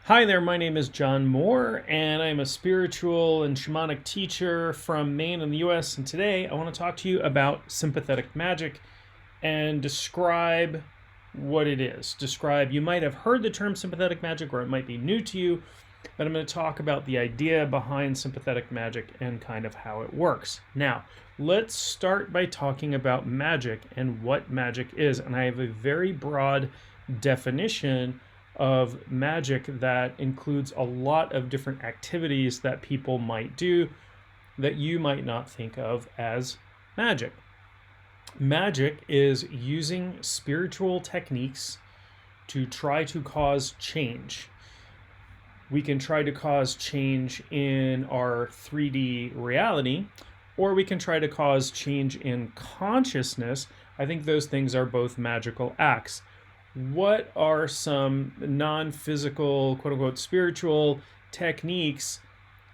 Hi there, my name is John Moore, and I'm a spiritual and shamanic teacher from Maine in the US. And today I want to talk to you about sympathetic magic and describe what it is. You might have heard the term sympathetic magic, or it might be new to you, but I'm going to talk about the idea behind sympathetic magic and kind of how it works. Now, let's start by talking about magic and what magic is. And I have a very broad definition of magic that includes a lot of different activities that people might do that you might not think of as magic. Magic is using spiritual techniques to try to cause change. We can try to cause change in our 3D reality, or we can try to cause change in consciousness. I think those things are both magical acts. What are some non-physical, quote-unquote, spiritual techniques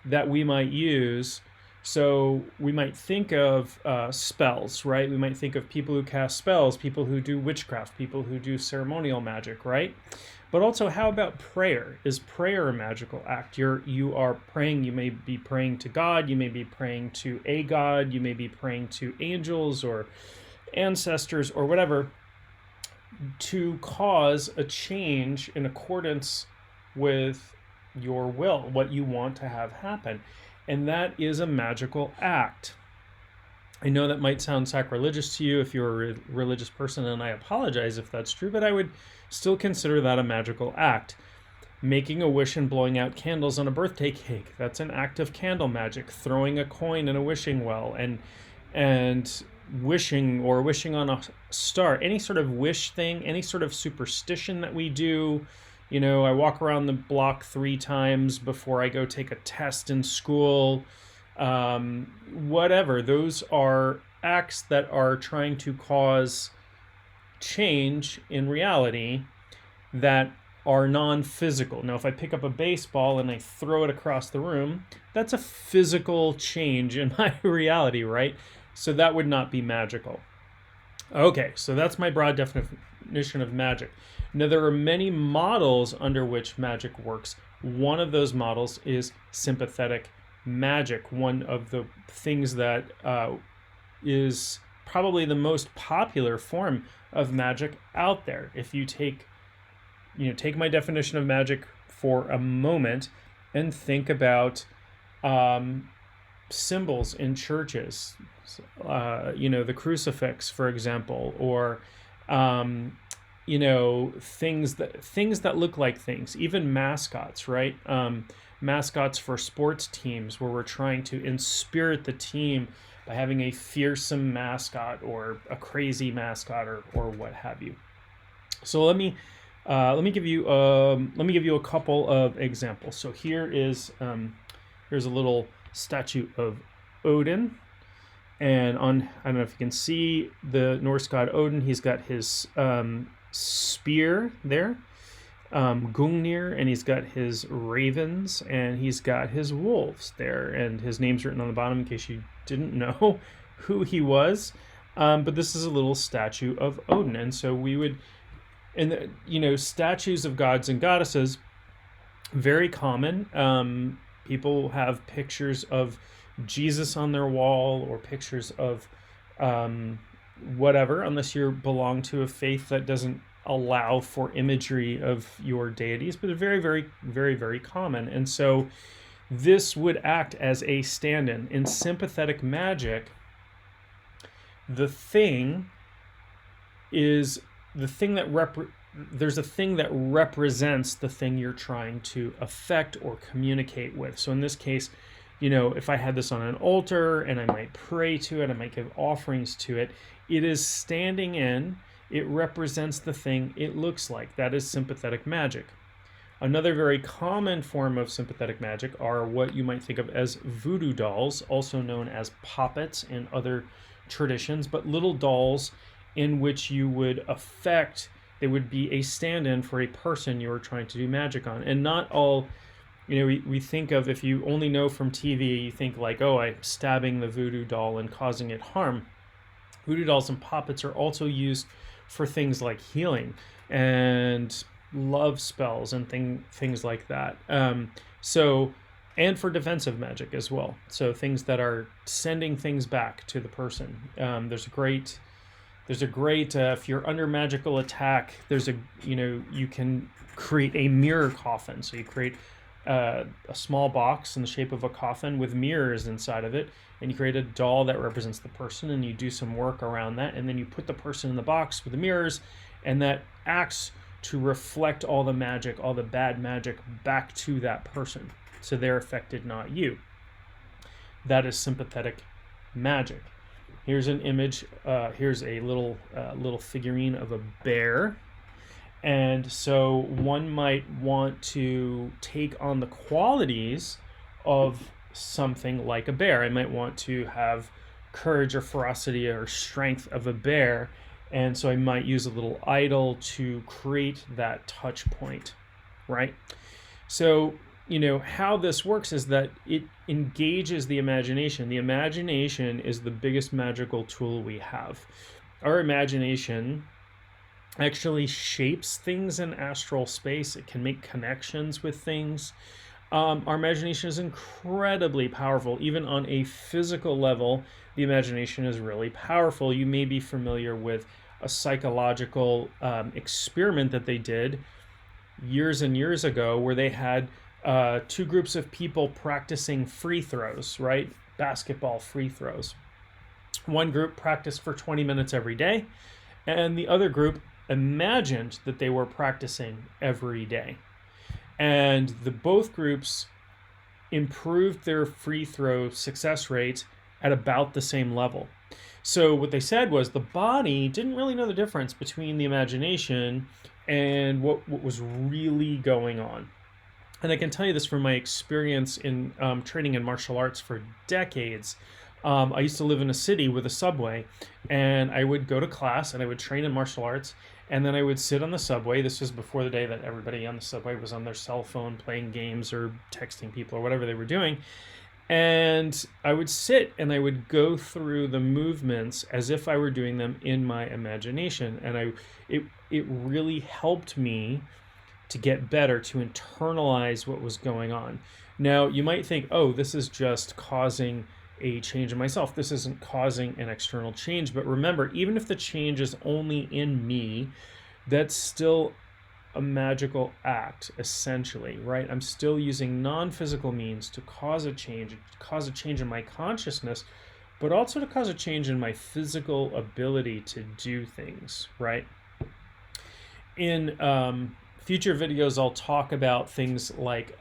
that we might use? So we might think of spells, right? We might think of people who cast spells, people who do witchcraft, people who do ceremonial magic, right? But also, how about prayer? Is prayer a magical act? You are praying, you may be praying to God, you may be praying to a God, you may be praying to angels or ancestors or whatever, to cause a change in accordance with your will, what you want to have happen. And that is a magical act. I know that might sound sacrilegious to you if you're a religious person, and I apologize if that's true, but I would still consider that a magical act. Making a wish and blowing out candles on a birthday cake, that's an act of candle magic. Throwing a coin in a wishing well and wishing on a star, any sort of wish thing, any sort of superstition that we do. You know, I walk around the block 3 times before I go take a test in school. Whatever, those are acts that are trying to cause change in reality that are non-physical. Now, if I pick up a baseball and I throw it across the room, that's a physical change in my reality, right? So that would not be magical. Okay, so that's my broad definition of magic. Now, there are many models under which magic works. One of those models is sympathetic magic. One of the things that is probably the most popular form of magic out there. If you take my definition of magic for a moment and think about symbols in churches, the crucifix, for example, or things that look like things, even mascots, right? Mascots for sports teams, where we're trying to inspirit the team by having a fearsome mascot or a crazy mascot or what have you. So let me give you a couple of examples. So here's a little statue of Odin, and I don't know if you can see the Norse god Odin. He's got his spear there, Gungnir, and he's got his ravens, and he's got his wolves there, and his name's written on the bottom in case you didn't know who he was. But this is a little statue of Odin, and so we would, statues of gods and goddesses, very common. People have pictures of Jesus on their wall, or pictures of whatever, unless you belong to a faith that doesn't allow for imagery of your deities, but it's very, very, very, very common. And so this would act as a stand-in. In sympathetic magic, there's a thing that represents the thing you're trying to affect or communicate with. So in this case, if I had this on an altar and I might pray to it, I might give offerings to it, it is standing in, it represents the thing it looks like. That is sympathetic magic. Another very common form of sympathetic magic are what you might think of as voodoo dolls, also known as puppets in other traditions, but little dolls in which you would affect. They would be a stand-in for a person you were trying to do magic on. And not all, we think of, if you only know from TV, you think like, oh, I'm stabbing the voodoo doll and causing it harm. Voodoo dolls and puppets are also used for things like healing and love spells and things like that. And for defensive magic as well. So things that are sending things back to the person. There's a great if you're under magical attack, you can create a mirror coffin. So you create a small box in the shape of a coffin with mirrors inside of it, and you create a doll that represents the person, and you do some work around that, and then you put the person in the box with the mirrors, and that acts to reflect all the magic, all the bad magic back to that person. So they're affected, not you. That is sympathetic magic. Here's an image. Here's a little figurine of a bear. And so one might want to take on the qualities of something like a bear. I might want to have courage or ferocity or strength of a bear. And so I might use a little idol to create that touch point, right? So, how this works is that it engages the imagination. The imagination is the biggest magical tool we have. Our imagination actually shapes things in astral space. It can make connections with things. Our imagination is incredibly powerful. Even on a physical level, the imagination is really powerful. You may be familiar with a psychological experiment that they did years and years ago, where they had two groups of people practicing free throws, right? Basketball free throws. One group practiced for 20 minutes every day, and the other group imagined that they were practicing every day. And both groups improved their free throw success rate at about the same level. So what they said was the body didn't really know the difference between the imagination and what was really going on. And I can tell you this from my experience in training in martial arts for decades. I used to live in a city with a subway, and I would go to class and I would train in martial arts, and then I would sit on the subway. This was before the day that everybody on the subway was on their cell phone playing games or texting people or whatever they were doing. And I would sit and I would go through the movements as if I were doing them in my imagination. And it really helped me to get better, to internalize what was going on. Now, you might think, oh, this is just causing a change in myself. This isn't causing an external change. But remember, even if the change is only in me, that's still a magical act, essentially, right? I'm still using non-physical means to cause a change in my consciousness, but also to cause a change in my physical ability to do things, right? In future videos, I'll talk about things like,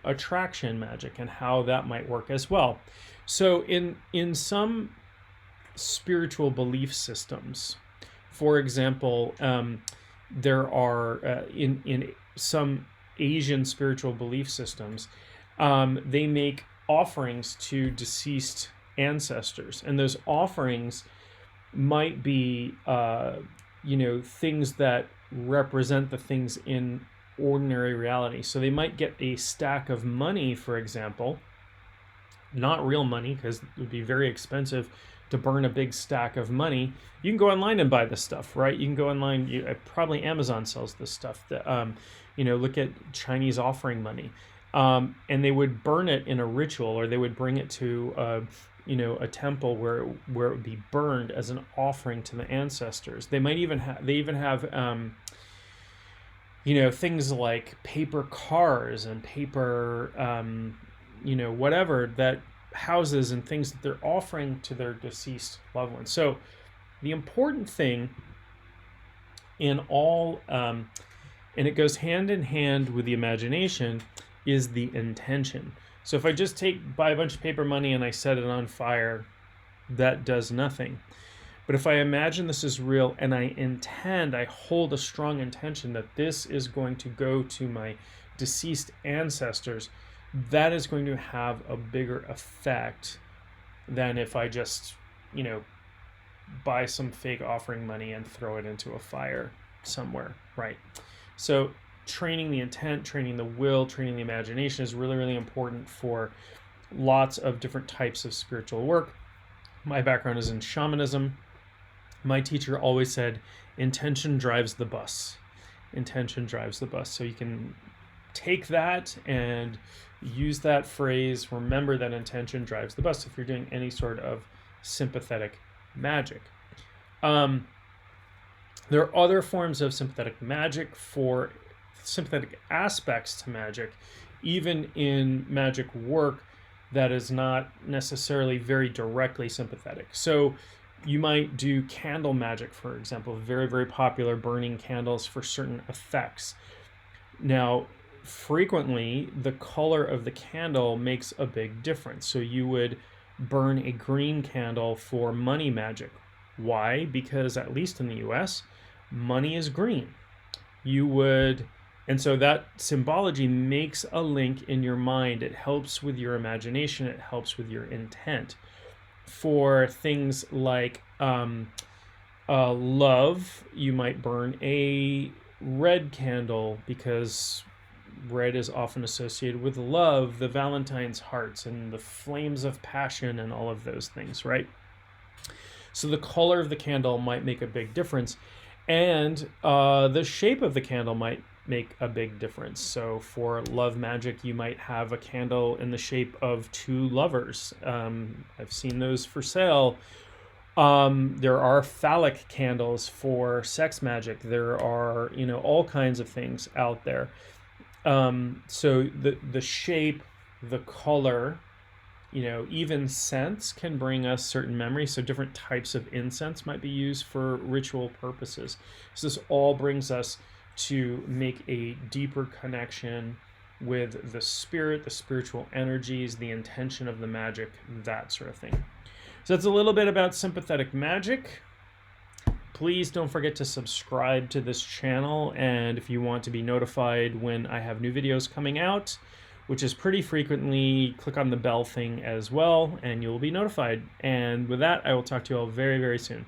attraction magic and how that might work as well. So in some spiritual belief systems, for example, there are in some Asian spiritual belief systems, they make offerings to deceased ancestors, and those offerings might be things that represent the things in ordinary reality. So they might get a stack of money, for example, not real money, because it would be very expensive to burn a big stack of money. You can go online and buy this stuff, right? You can go online. Probably Amazon sells this stuff. Look at Chinese offering money, and they would burn it in a ritual, or they would bring it to a temple where it would be burned as an offering to the ancestors. They might even have things like paper cars and paper whatever, that houses and things that they're offering to their deceased loved ones. So the important thing in all, and it goes hand in hand with the imagination, is the intention. So if I just buy a bunch of paper money and I set it on fire, that does nothing. But if I imagine this is real and I hold a strong intention that this is going to go to my deceased ancestors, that is going to have a bigger effect than if I just, buy some fake offering money and throw it into a fire somewhere, right? So training the intent, training the will, training the imagination is really, really important for lots of different types of spiritual work. My background is in shamanism. My teacher always said, intention drives the bus. intention drives the bus. So you can take that and use that phrase, remember that intention drives the bus, if you're doing any sort of sympathetic magic. There are other forms of sympathetic magic for sympathetic aspects to magic, even in magic work that is not necessarily very directly sympathetic. So you might do candle magic, for example, very, very popular, burning candles for certain effects. Now, frequently, the color of the candle makes a big difference. So you would burn a green candle for money magic. Why? Because at least in the US, money is green. And so that symbology makes a link in your mind. It helps with your imagination. It helps with your intent. For things like love, you might burn a red candle because red is often associated with love, the Valentine's hearts, and the flames of passion, and all of those things, right? So the color of the candle might make a big difference, and the shape of the candle might make a big difference. So for love magic, you might have a candle in the shape of two lovers. I've seen those for sale. There are phallic candles for sex magic. There are, all kinds of things out there. So the shape, the color, even scents can bring us certain memories. So different types of incense might be used for ritual purposes. So this all brings us to make a deeper connection with the spirit, the spiritual energies, the intention of the magic, that sort of thing. So that's a little bit about sympathetic magic. Please don't forget to subscribe to this channel, and if you want to be notified when I have new videos coming out, which is pretty frequently, click on the bell thing as well, and you'll be notified. And with that, I will talk to you all very, very soon.